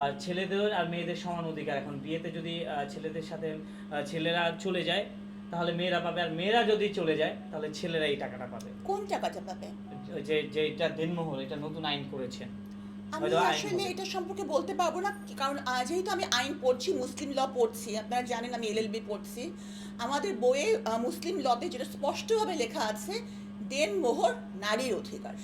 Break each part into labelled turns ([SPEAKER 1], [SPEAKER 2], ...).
[SPEAKER 1] আর ছেলেদের আর মেয়েদের সমান অধিকার। এখন বিয়েতে যদি ছেলেদের সাথে ছেলেরা চলে যায় তাহলে মেয়েরা পাবে, আর মেয়েরা যদি চলে যায় তাহলে ছেলেরা এই টাকাটা পাবে।
[SPEAKER 2] কোন টাকাটা পাবে?
[SPEAKER 1] যে যে এটা দেনমোহর, এটা নতুন আইন করেছেন,
[SPEAKER 2] আমি
[SPEAKER 1] হয়তো আইন
[SPEAKER 2] আসলে
[SPEAKER 1] হবে।
[SPEAKER 2] এটা সম্পর্কে বলতে পারবো না, কারণ যেহেতু আমি আইন পড়ছি, মুসলিম ল পড়ছি, আপনারা জানেন আমি এলএলবি পড়ছি। আমাদের বইয়ে মুসলিম লতে যেটা স্পষ্টভাবে লেখা আছে, দেনমোহর নারীর অধিকার।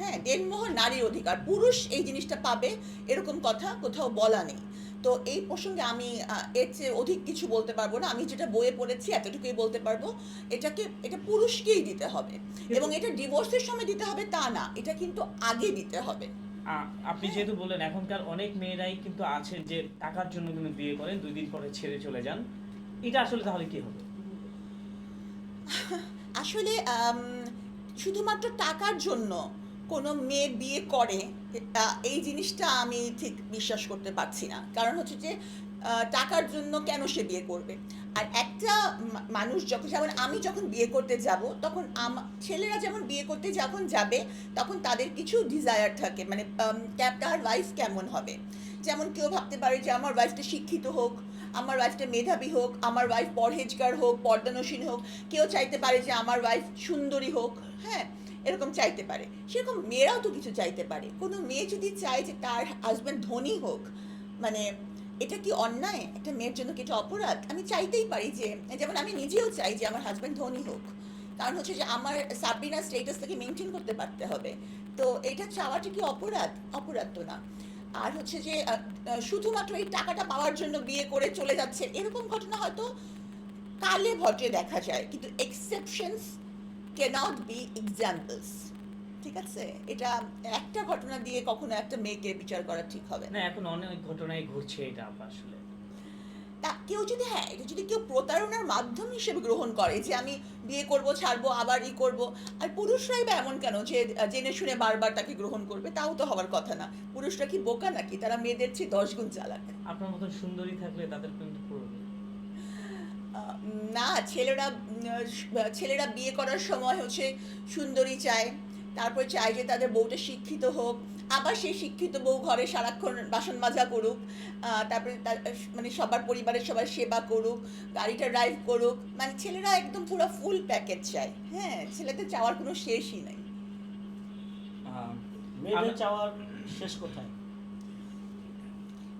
[SPEAKER 2] হ্যাঁ, দেনমোহর নারীর অধিকার, পুরুষ এই জিনিসটা পাবে এরকম কথা কোথাও বলা নেই। তো এই প্রসঙ্গে আমি এর চেয়ে অধিক কিছু বলতে পারবো না। আমি যেটা বইয়ে পড়েছি এতটুকুই বলতে পারবো। এটা পুরুষকেই দিতে হবে,
[SPEAKER 1] কিন্তু
[SPEAKER 2] এবং এটা ডিভোর্সের সময় দিতে হবে তা না, এটা কিন্তু আগে দিতে হবে।
[SPEAKER 1] আপনি
[SPEAKER 2] হ্যাঁ,
[SPEAKER 1] যেহেতু বললেন, এখনকার অনেক মেয়েরাই কিন্তু আছেন যে টাকার জন্য কিন্তু বিয়ে করেন, 2 দিন পরে ছেড়ে চলে যান। এটা আসলে তাহলে কি হবে?
[SPEAKER 2] আসলে শুধুমাত্র টাকার জন্য কোনো মেয়ে বিয়ে করে, এই জিনিসটা আমি ঠিক বিশ্বাস করতে পারছি না। কারণ হচ্ছে যে টাকার জন্য কেন সে বিয়ে করবে? আর একটা মানুষ যখন, যেমন আমি যখন বিয়ে করতে যাব, তখন ছেলেরা যেমন বিয়ে করতে যখন যাবে, তখন তাদের কিছু ডিজায়ার থাকে, মানে তার ওয়াইফ কেমন হবে। যেমন কেউ ভাবতে পারে যে আমার ওয়াইফটা শিক্ষিত হোক, আমার ওয়াইফটা মেধাবী হোক, আমার ওয়াইফ পরহেজগার হোক, পর্দানসীন হোক। কেউ চাইতে পারে যে আমার ওয়াইফ সুন্দরী হোক। হ্যাঁ, এরকম চাইতে পারে। সেরকম মেয়েরাও তো কিছু চাইতে পারে। কোনো মেয়ে যদি চায় যে তার হাজব্যান্ড ধনী হোক, মানে এটা কি অন্যায়? একটা মেয়ের জন্য কি এটা অপরাধ? আমি চাইতেই পারি যে, যেমন আমি নিজেও চাই যে আমার হাজব্যান্ড ধনী হোক। কারণ হচ্ছে যে আমার সাবরিনার স্টেটাসটাকে মেনটেন করতে পারতে হবে। তো এটা চাওয়াটা কি অপরাধ? অপরাধ তো না। আর হচ্ছে যে শুধুমাত্র এই টাকাটা পাওয়ার জন্য বিয়ে করে চলে যাচ্ছে, এরকম ঘটনা হয়তো কালে ভদ্রে দেখা যায়, কিন্তু এক্সেপশনস ক্যানট বি এক্সাম্পলস। ঠিক আছে? এটা একটা ঘটনা দিয়ে কখনো একটা মেয়েকে বিচার করা ঠিক হবে
[SPEAKER 1] না,
[SPEAKER 2] না।
[SPEAKER 1] এখন অনেক ঘটনাই ঘটছে এটা আসলে।
[SPEAKER 2] তা কেউ যদি, হ্যাঁ, এটা যদি কেউ প্রতারণার মাধ্যম হিসেবে গ্রহণ করে যে আমি বিয়ে করব, ছাড়বো, আবার করব। আর পুরুষরাই বা এমন কেন যে জেনে শুনে বারবার তাকে গ্রহণ করবে? তাও তো হওয়ার কথা না। পুরুষরা কি বোকা নাকি? তারা মেয়েদের চেয়ে 10 গুণ চালাক।
[SPEAKER 1] আপনার মতন সুন্দরী থাকলে তাদের কিন্তু পড়বে।
[SPEAKER 2] না, ছেলেরা বিয়ে করার সময় হচ্ছে সুন্দরী চায়, তারপর চায় যে তাদের বউটা শিক্ষিত হোক, আবার সেই শিক্ষিত বউ ঘরে সারাক্ষণ বাসন মাজা করুক, তারপরে মানে সবার পরিবারের সবার সেবা করুক, গাড়িটা ড্রাইভ করুক। মানে ছেলেরা একদম পুরো ফুল প্যাকেজ চায়। হ্যাঁ, ছেলেদের চাওয়ার কোনো শেষই নাই।
[SPEAKER 1] আহ,
[SPEAKER 3] মেয়েদের
[SPEAKER 1] আম-
[SPEAKER 3] চাওয়ার শেষ কোথায়?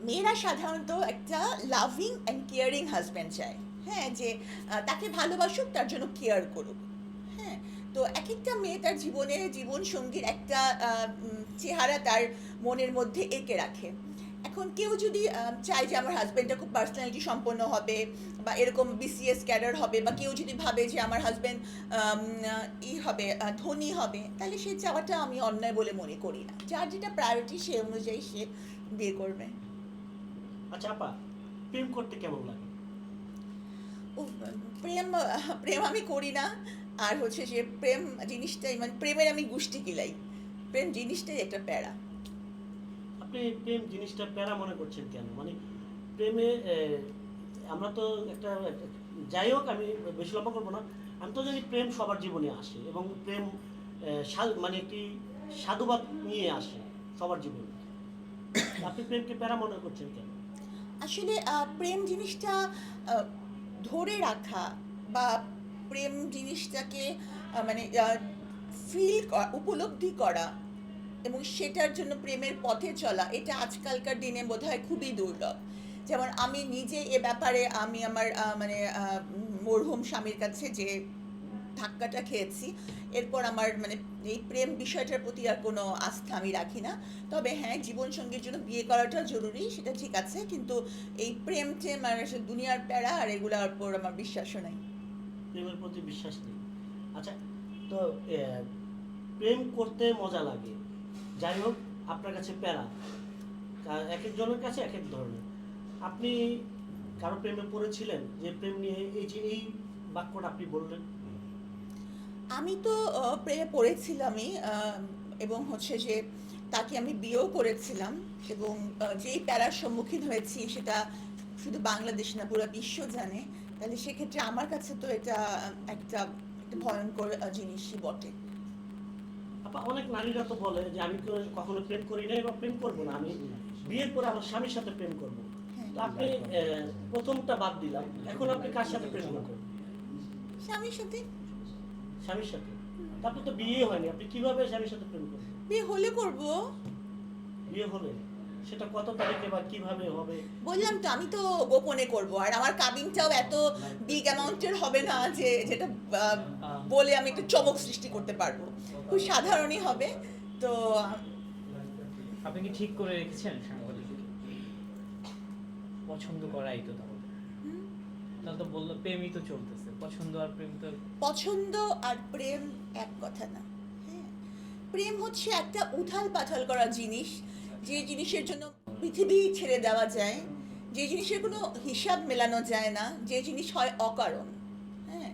[SPEAKER 2] মেয়েরা সাধারণত একটা লাভিং অ্যান্ড কেয়ারিং হাজব্যান্ড চায়। হ্যাঁ, যে তাকে ভালোবাসুক, তার জন্য কেয়ার করুক। হ্যাঁ, তো এক একটা মেয়ে তার জীবনে জীবন সঙ্গীর একটা চেহারা তার মনের মধ্যে এঁকে রাখে। এখন কেউ যদি চায় যে আমার হাজব্যান্ডটা খুব পার্সোনালিটি সম্পন্ন হবে, বা এরকম বিসিএস ক্যাডার হবে, বা কেউ যদি ভাবে যে আমার হাজব্যান্ড হবে, ধনী হবে, তাহলে সেই চাওয়াটা আমি অন্যায় বলে মনে করি না। যার যেটা প্রায়োরিটি সে অনুযায়ী সে বিয়ে করবে।
[SPEAKER 3] আচ্ছা আপা, প্রেম করতে কেমন লাগে?
[SPEAKER 2] উফ, প্রেম প্রেম আমি করি না। আর হচ্ছে যে প্রেম জিনিসটাই, মানে প্রেমের আমি গুষ্টি কিলাই। প্রেম জিনিসটাই একটা প্যারা।
[SPEAKER 3] আপনি প্রেম জিনিসটা প্যারা মনে করছেন কেন? মানে প্রেমে আমরা তো যাই হোক, আমি বেশি লম্বা করবো না। আমি তো জানি প্রেম সবার জীবনে আসে, এবং প্রেম মানে একটি সাধুবাদ নিয়ে আসে সবার জীবনে। আপনি প্রেমকে প্যারা মনে করছেন কেন?
[SPEAKER 2] আসলে প্রেম জিনিসটা আহ, ধরে রাখা, বা প্রেম জিনিসটাকে মানে ফিল, উপলব্ধি করা, এবং সেটার জন্য প্রেমের পথে চলা, এটা আজকালকার দিনে বোধহয় খুবই দুর্লভ। যেমন আমি নিজে এ ব্যাপারে আমি আমার মানে মরহুম স্বামীর কাছে যে ধাক্কাটা খেয়েছি, এরপর আমার মানে এই প্রেম বিষয়টার প্রতি আর কোনো আস্থা আমি রাখি না। তবে হ্যাঁ, জীবনসঙ্গীর জন্য বিয়ে করাটা জরুরি, সেটা ঠিক আছে, কিন্তু এই প্রেম টেম আর এসব দুনিয়ার প্যারা আর এগুলোর উপর আমার বিশ্বাসও নাই।
[SPEAKER 3] প্রেমের প্রতি বিশ্বাস নেই। আচ্ছা, তো প্রেম করতে মজা লাগে, যাই হোক, আপনার কাছে প্যারা। এক একজনের কাছে এক এক ধরনের। আপনি কারো প্রেমে পড়েছিলেন যে প্রেম নিয়ে এই বাক্যটা আপনি বললেন?
[SPEAKER 2] আমি তো প্রেমে পড়েছিলামই, এবং হচ্ছে যে তাকে আমি বিয়েও করেছিলাম। এবং যেই প্যারার সম্মুখীন হয়েছি সেটা শুধু বাংলাদেশ না, পুরো বিশ্ব জানে। তাহলে সেক্ষেত্রে আমার কাছে তো এটা একটা একটা ভয়ঙ্কর জিনিসই বটে।
[SPEAKER 3] অনেক নারীরা তো বলে যে আমি কখনো প্রেম করি নাই বা প্রেম করবো না, আমি বিয়ের পরে আমার স্বামীর সাথে প্রেম করবো,
[SPEAKER 2] হ্যাঁ।
[SPEAKER 3] তো আপনি প্রথমটা বাদ দিলাম, এখন আপনি কার সাথে প্রেম করবেন?
[SPEAKER 2] স্বামীর সাথে
[SPEAKER 3] স্বামীর সাথে। তারপর তো বিয়ে হয়নি, আপনি কিভাবে স্বামীর সাথে প্রেম করবেন?
[SPEAKER 2] বিয়ে হলে করব।
[SPEAKER 3] বিয়ে হলে সেটা কত তারিখে বা কিভাবে হবে?
[SPEAKER 2] বললাম তো আমি তো গোপনে করব, আর আমার কাবিনটাও এত বিগ অ্যামাউন্টের হবে না যে যেটা বলে আমি একটা চমক সৃষ্টি করতে পারবো, খুব সাধারণই হবে। তো
[SPEAKER 1] আপনি কি ঠিক করে রেখেছেন সাংবাদিক পছন্দ করাই তো তাহলে?
[SPEAKER 2] হুম,
[SPEAKER 1] তাহলে তো বললো প্রেমই তো চলতেছে, পছন্দ আর প্রেম তো
[SPEAKER 2] পছন্দ আর প্রেম এক কথা না। হ্যাঁ, প্রেম হচ্ছে একটা উথাল পাথাল করা জিনিস, যে জিনিসের জন্য পৃথিবী ছেড়ে দেওয়া যায়, যে জিনিসের কোনো হিসাব মেলানো যায় না, যে জিনিস হয় অকারণ। হ্যাঁ,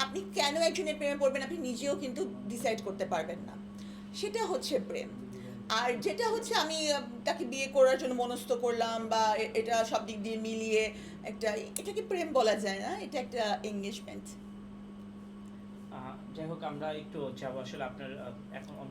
[SPEAKER 2] আপনি কেন একজনের প্রেমে পড়বেন আপনি নিজেও কিন্তু ডিসাইড করতে পারবেন না, সেটা হচ্ছে প্রেম। আর যেটা হচ্ছে আমি তাকে বিয়ে করার জন্য মনস্থ করলাম বা এটা সব দিক দিয়ে মিলিয়ে একটা, এটাকে প্রেম বলা যায় না, এটা একটা এঙ্গেজমেন্ট।
[SPEAKER 1] যাই হোক, আমরা একটু যাবো আসলে আপনার এখন অন্য